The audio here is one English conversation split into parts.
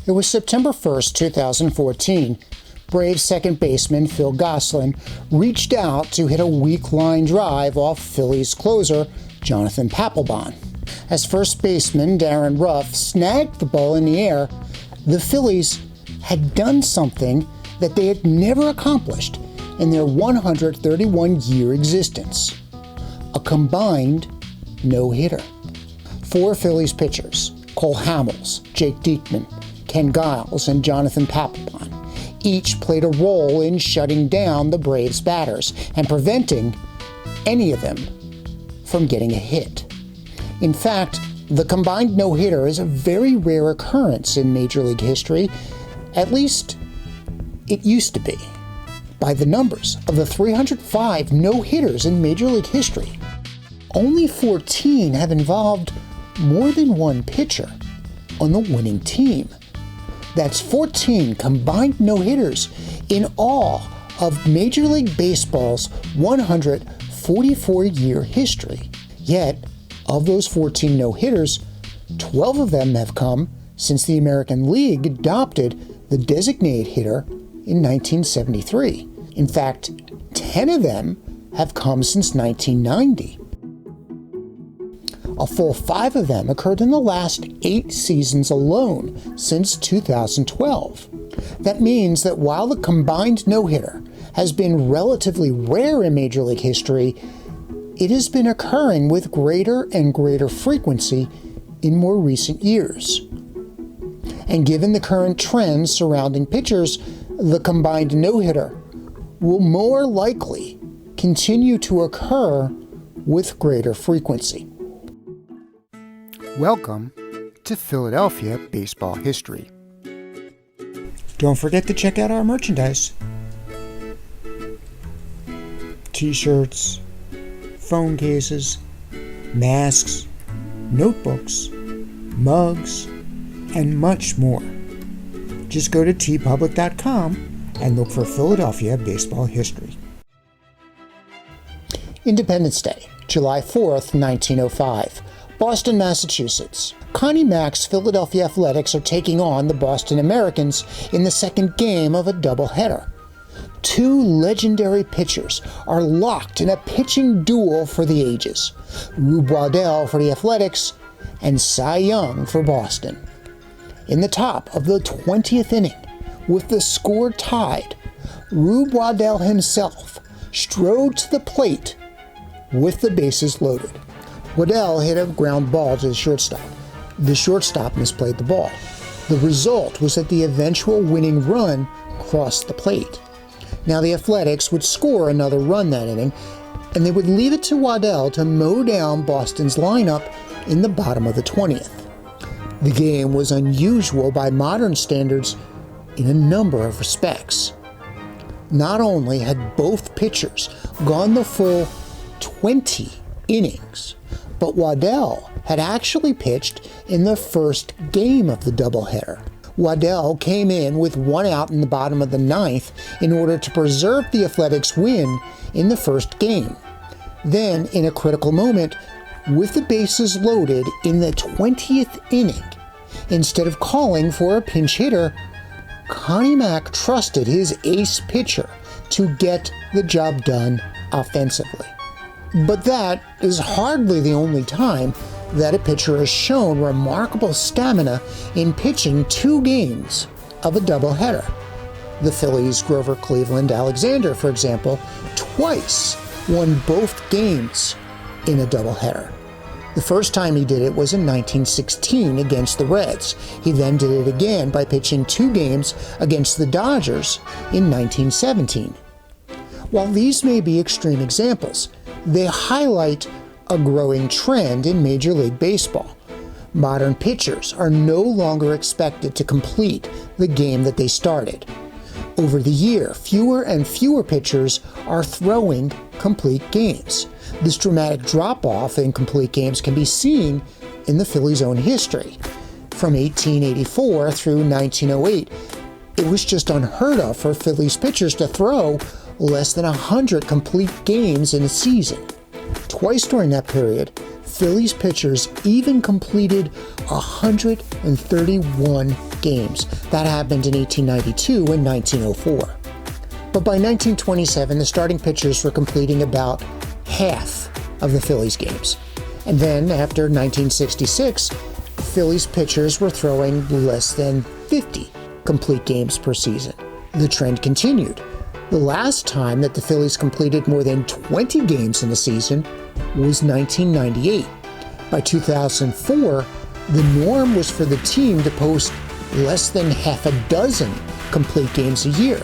It was September 1st, 2014. Braves second baseman Phil Gosselin reached out to hit a weak line drive off Phillies closer Jonathan Papelbon. As first baseman Darren Ruff snagged the ball in the air, the Phillies had done something that they had never accomplished in their 131-year existence: a combined no-hitter. Four Phillies pitchers, Cole Hamels, Jake Diekman, Ken Giles, and Jonathan Papelbon, each played a role in shutting down the Braves batters and preventing any of them from getting a hit. In fact, the combined no-hitter is a very rare occurrence in Major League history. At least, it used to be. By the numbers of the 305 no-hitters in Major League history, only 14 have involved more than one pitcher on the winning team. That's 14 combined no-hitters in all of Major League Baseball's 144-year history. Yet, of those 14 no-hitters, 12 of them have come since the American League adopted the designated hitter in 1973. In fact, 10 of them have come since 1990. A full 5 of them occurred in the last 8 seasons alone since 2012. That means that while the combined no-hitter has been relatively rare in Major League history, it has been occurring with greater and greater frequency in more recent years. And given the current trends surrounding pitchers, the combined no-hitter will more likely continue to occur with greater frequency. Welcome to Philadelphia Baseball History. Don't forget to check out our merchandise. T-shirts, phone cases, masks, notebooks, mugs, and much more. Just go to tpublic.com and look for Philadelphia Baseball History. Independence Day, July 4th, 1905. Boston, Massachusetts. Connie Mack's Philadelphia Athletics are taking on the Boston Americans in the second game of a doubleheader. Two legendary pitchers are locked in a pitching duel for the ages: Rube Waddell for the Athletics and Cy Young for Boston. In the top of the 20th inning, with the score tied, Rube Waddell himself strode to the plate with the bases loaded. Waddell hit a ground ball to the shortstop. The shortstop misplayed the ball. The result was that the eventual winning run crossed the plate. Now the Athletics would score another run that inning, and they would leave it to Waddell to mow down Boston's lineup in the bottom of the 20th. The game was unusual by modern standards in a number of respects. Not only had both pitchers gone the full 20 innings, but Waddell had actually pitched in the first game of the doubleheader. Waddell came in with 1 out in the bottom of the 9th in order to preserve the Athletics' win in the first game. Then, in a critical moment, with the bases loaded in the 20th inning, instead of calling for a pinch hitter, Connie Mack trusted his ace pitcher to get the job done offensively. But that is hardly the only time that a pitcher has shown remarkable stamina in pitching 2 games of a doubleheader. The Phillies' Grover Cleveland Alexander, for example, twice won both games in a doubleheader. The first time he did it was in 1916 against the Reds. He then did it again by pitching 2 games against the Dodgers in 1917. While these may be extreme examples, they highlight a growing trend in Major League Baseball. Modern pitchers are no longer expected to complete the game that they started. Over the year, fewer and fewer pitchers are throwing complete games. This dramatic drop-off in complete games can be seen in the Phillies' own history. From 1884 through 1908, it was just unheard of for Phillies pitchers to throw less than 100 complete games in a season. Twice during that period, Phillies pitchers even completed 131 games. That happened in 1892 and 1904. But by 1927, the starting pitchers were completing about half of the Phillies games. And then after 1966, Phillies pitchers were throwing less than 50 complete games per season. The trend continued. The last time that the Phillies completed more than 20 games in a season was 1998. By 2004, the norm was for the team to post less than half a dozen complete games a year.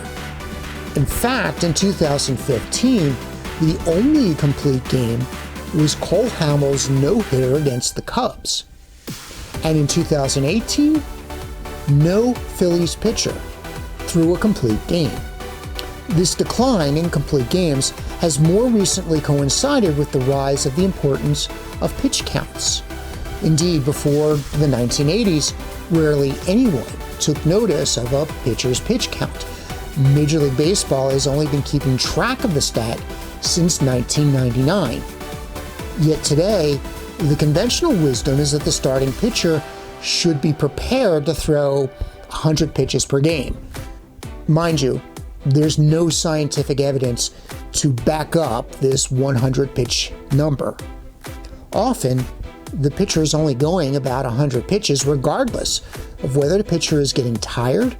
In fact, in 2015, the only complete game was Cole Hamel's no-hitter against the Cubs. And in 2018, no Phillies pitcher threw a complete game. This decline in complete games has more recently coincided with the rise of the importance of pitch counts. Indeed, before the 1980s, rarely anyone took notice of a pitcher's pitch count. Major League Baseball has only been keeping track of the stat since 1999. Yet today, the conventional wisdom is that the starting pitcher should be prepared to throw 100 pitches per game. Mind you, there's no scientific evidence to back up this 100-pitch number. Often, the pitcher is only going about 100 pitches regardless of whether the pitcher is getting tired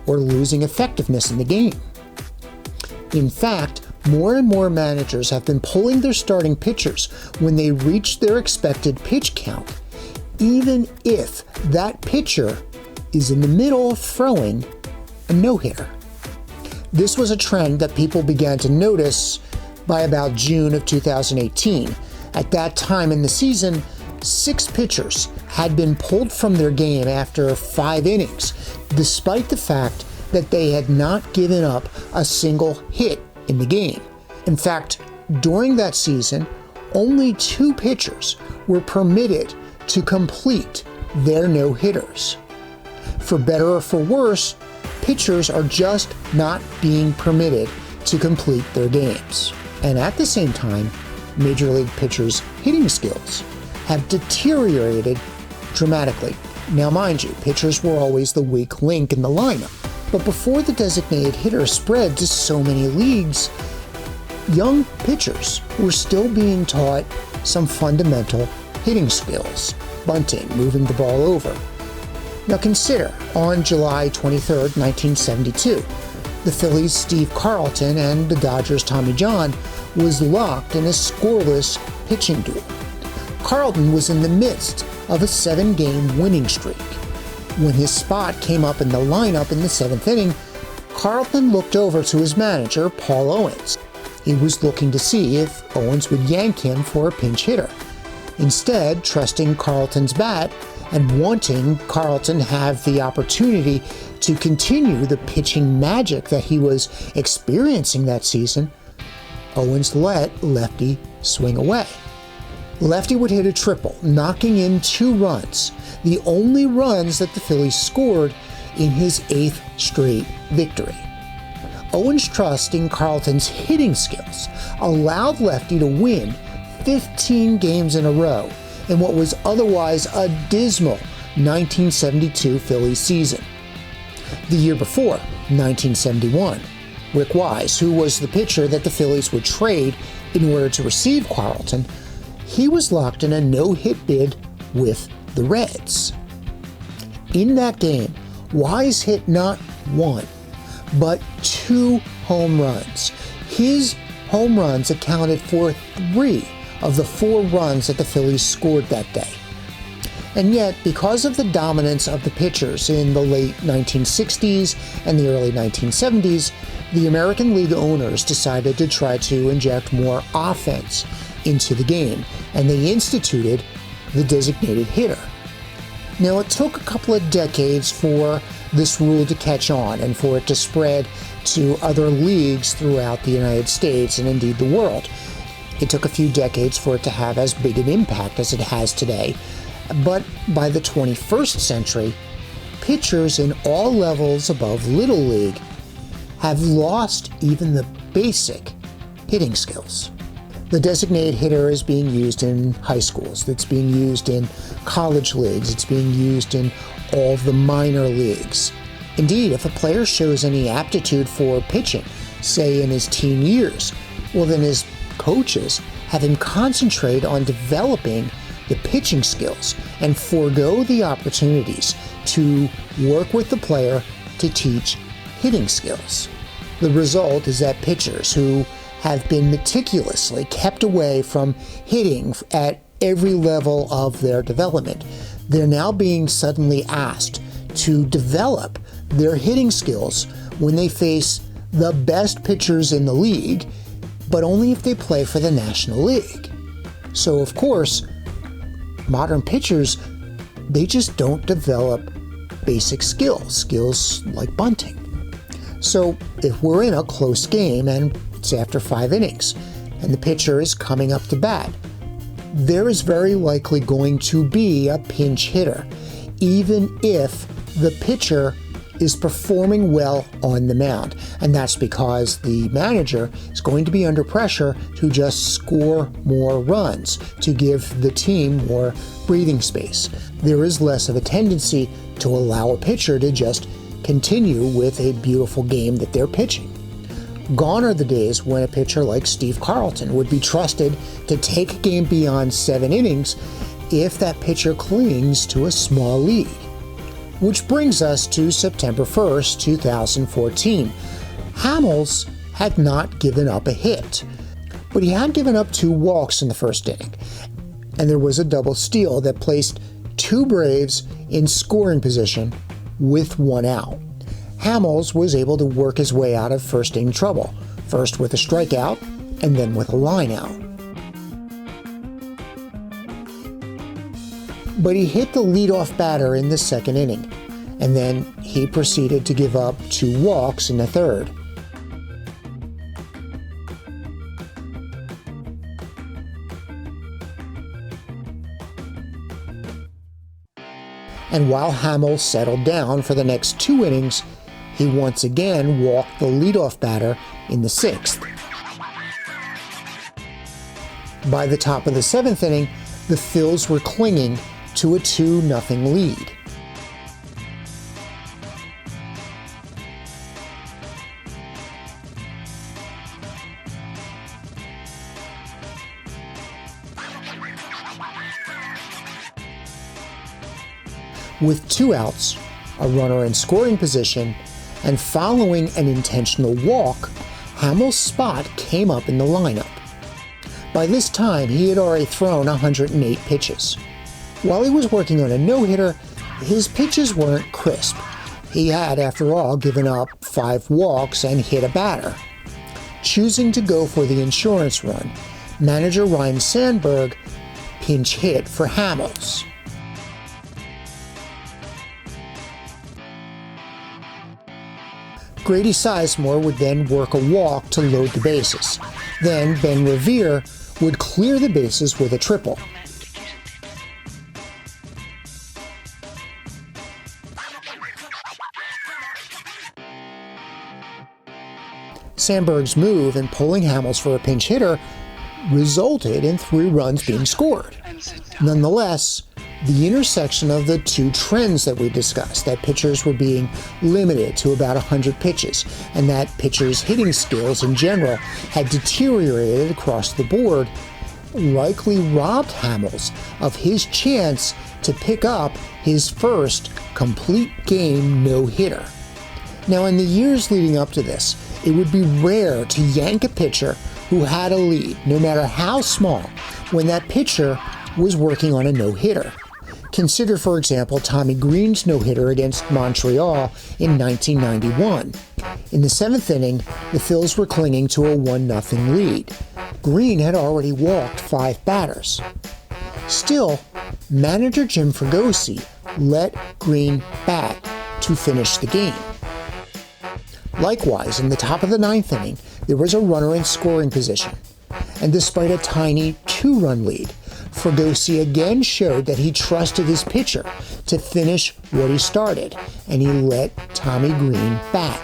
or losing effectiveness in the game. In fact, more and more managers have been pulling their starting pitchers when they reach their expected pitch count, even if that pitcher is in the middle of throwing a no-hitter. This was a trend that people began to notice by about June of 2018. At that time in the season, 6 pitchers had been pulled from their game after 5 innings, despite the fact that they had not given up a single hit in the game. In fact, during that season, only 2 pitchers were permitted to complete their no-hitters. For better or for worse, pitchers are just not being permitted to complete their games. And at the same time, Major League pitchers' hitting skills have deteriorated dramatically. Now, mind you, pitchers were always the weak link in the lineup. But before the designated hitter spread to so many leagues, young pitchers were still being taught some fundamental hitting skills: bunting, moving the ball over. Now consider, on July 23, 1972, the Phillies' Steve Carlton and the Dodgers' Tommy John was locked in a scoreless pitching duel. Carlton was in the midst of a 7-game winning streak. When his spot came up in the lineup in the 7th inning, Carlton looked over to his manager, Paul Owens. He was looking to see if Owens would yank him for a pinch hitter. Instead, trusting Carlton's bat and wanting Carlton to have the opportunity to continue the pitching magic that he was experiencing that season, Owens let Lefty swing away. Lefty would hit a triple, knocking in 2 runs, the only runs that the Phillies scored in his 8th straight victory. Owens' trust in Carlton's hitting skills allowed Lefty to win 15 games in a row in what was otherwise a dismal 1972 Phillies season. The year before, 1971, Rick Wise, who was the pitcher that the Phillies would trade in order to receive Carlton, he was locked in a no-hit bid with the Reds. In that game, Wise hit not 1, but 2 home runs. His home runs accounted for 3 of the 4 runs that the Phillies scored that day. And yet, because of the dominance of the pitchers in the late 1960s and the early 1970s, the American League owners decided to try to inject more offense into the game, and they instituted the designated hitter. Now, it took a couple of decades for this rule to catch on and for it to spread to other leagues throughout the United States and indeed the world. It took a few decades for it to have as big an impact as it has today. But by the 21st century, pitchers in all levels above Little League have lost even the basic hitting skills. The designated hitter is being used in high schools. It's being used in college leagues. It's being used in all of the minor leagues. Indeed, if a player shows any aptitude for pitching, say in his teen years, well then his coaches have him concentrate on developing the pitching skills and forego the opportunities to work with the player to teach hitting skills. The result is that pitchers who have been meticulously kept away from hitting at every level of their development, they're now being suddenly asked to develop their hitting skills when they face the best pitchers in the league, but only if they play for the National League. So of course, modern pitchers, they just don't develop basic skills like bunting. So if we're in a close game and it's after 5 innings and the pitcher is coming up to bat, there is very likely going to be a pinch hitter, even if the pitcher is performing well on the mound. And that's because the manager is going to be under pressure to just score more runs, to give the team more breathing space. There is less of a tendency to allow a pitcher to just continue with a beautiful game that they're pitching. Gone are the days when a pitcher like Steve Carlton would be trusted to take a game beyond 7 innings if that pitcher clings to a small lead. Which brings us to September 1st, 2014. Hamels had not given up a hit, but he had given up 2 walks in the first inning, and there was a double steal that placed 2 Braves in scoring position with 1 out. Hamels was able to work his way out of first inning trouble, first with a strikeout and then with a line out. But he hit the leadoff batter in the second inning, and then he proceeded to give up 2 walks in the third. And while Hamels settled down for the next 2 innings, he once again walked the leadoff batter in the 6th. By the top of the 7th inning, the Phils were clinging to a 2-0 lead. With 2 outs, a runner in scoring position, and following an intentional walk, Hamels' spot came up in the lineup. By this time, he had already thrown 108 pitches. While he was working on a no-hitter, his pitches weren't crisp. He had, after all, given up 5 walks and hit a batter. Choosing to go for the insurance run, manager Ryne Sandberg pinch hit for Hamels. Grady Sizemore would then work a walk to load the bases. Then Ben Revere would clear the bases with a triple. Sandberg's move in pulling Hamels for a pinch hitter resulted in 3 runs being scored. Nonetheless, the intersection of the 2 trends that we discussed, that pitchers were being limited to about 100 pitches, and that pitchers' hitting skills in general had deteriorated across the board, likely robbed Hamels of his chance to pick up his first complete game no-hitter. Now, in the years leading up to this, it would be rare to yank a pitcher who had a lead, no matter how small, when that pitcher was working on a no-hitter. Consider, for example, Tommy Green's no-hitter against Montreal in 1991. In the 7th inning, the Phils were clinging to a 1-0 lead. Green had already walked 5 batters. Still, manager Jim Fregosi let Green bat to finish the game. Likewise, in the top of the 9th inning, there was a runner in scoring position. And despite a tiny 2-run lead, Fregosi again showed that he trusted his pitcher to finish what he started, and he let Tommy Green bat.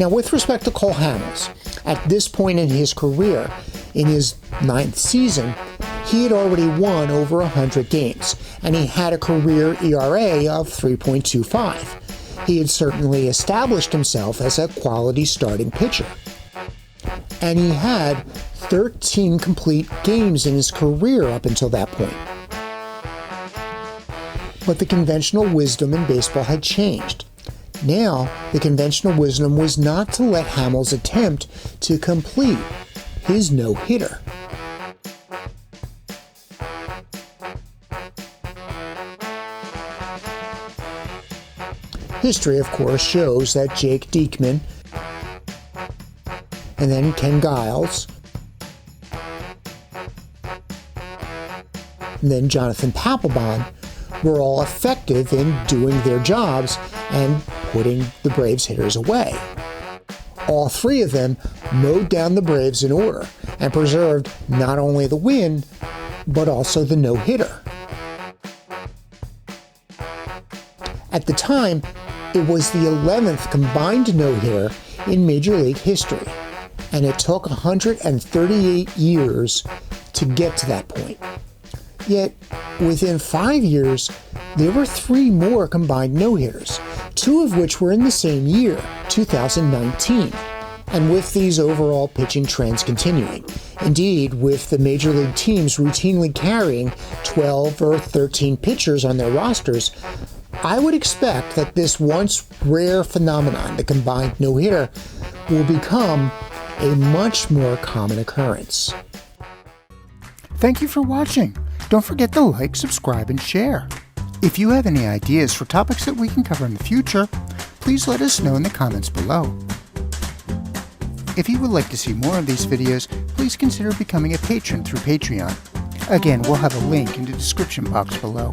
Now, with respect to Cole Hamels, at this point in his career, in his 9th season, he had already won over 100 games, and he had a career ERA of 3.25. He had certainly established himself as a quality starting pitcher. And he had 13 complete games in his career up until that point. But the conventional wisdom in baseball had changed. Now, the conventional wisdom was not to let Hamels attempt to complete his no-hitter. History, of course, shows that Jake Diekman and then Ken Giles and then Jonathan Papelbon were all effective in doing their jobs and putting the Braves hitters away. All three of them mowed down the Braves in order and preserved not only the win, but also the no-hitter. At the time, it was the 11th combined no-hitter in Major League history, and it took 138 years to get to that point. Yet, within 5 years, there were 3 more combined no-hitters, 2 of which were in the same year, 2019. And with these overall pitching trends continuing, indeed, with the major league teams routinely carrying 12 or 13 pitchers on their rosters, I would expect that this once rare phenomenon, the combined no-hitter, will become a much more common occurrence. Thank you for watching. Don't forget to like, subscribe, and share. If you have any ideas for topics that we can cover in the future, please let us know in the comments below. If you would like to see more of these videos, please consider becoming a patron through Patreon. Again, we'll have a link in the description box below.